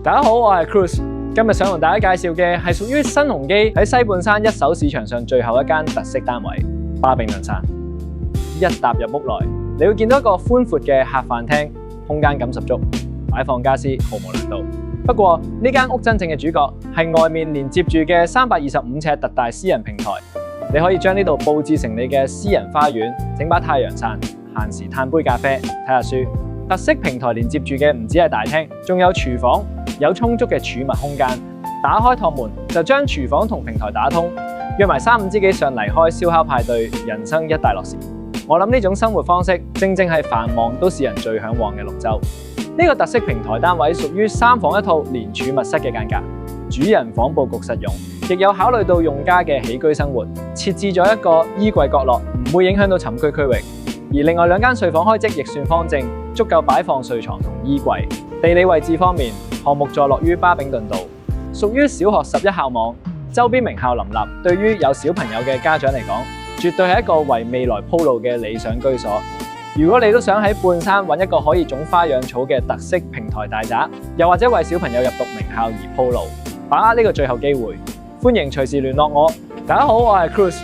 大家好，我係 Cruz， 今日想同大家介紹嘅係屬於新鴻基喺西半山一手市場上最後一間特色單位——巴比倫山。一踏入屋內，你會見到一個寬闊嘅客飯廳，空間感十足，擺放家私毫無難度。不過呢間屋真正嘅主角係外面連接住嘅325尺特大私人平台，你可以將呢度佈置成你嘅私人花園，整把太陽傘，閒時嘆杯咖啡，睇下書。特色平台連接住嘅唔止係大廳，仲有廚房，有充足嘅儲物空間。打開趟門就將廚房同平台打通，約埋3、5知己上嚟開燒烤派對，人生一大樂事。我諗呢種生活方式正正係繁忙都市人最嚮往嘅綠洲。呢個特色平台單位屬於3房1套連儲物室嘅間隔，主人房佈局實用，亦有考慮到用家嘅起居生活，設置咗一個衣櫃角落，唔會影響到寢居區域。而另外2間睡房開則亦算方正，足夠擺放睡床同衣櫃。地理位置方面，項目坐落於巴炳頓道，屬於小學11校網，周邊名校林立，對於有小朋友嘅家長嚟講，絕對係一個為未來鋪路嘅理想居所。如果你都想喺半山揾一個可以種花養草嘅特色平台大宅，又或者為小朋友入讀名校而鋪路，把握呢個最後機會，歡迎隨時聯絡我。大家好，我係 Cruz。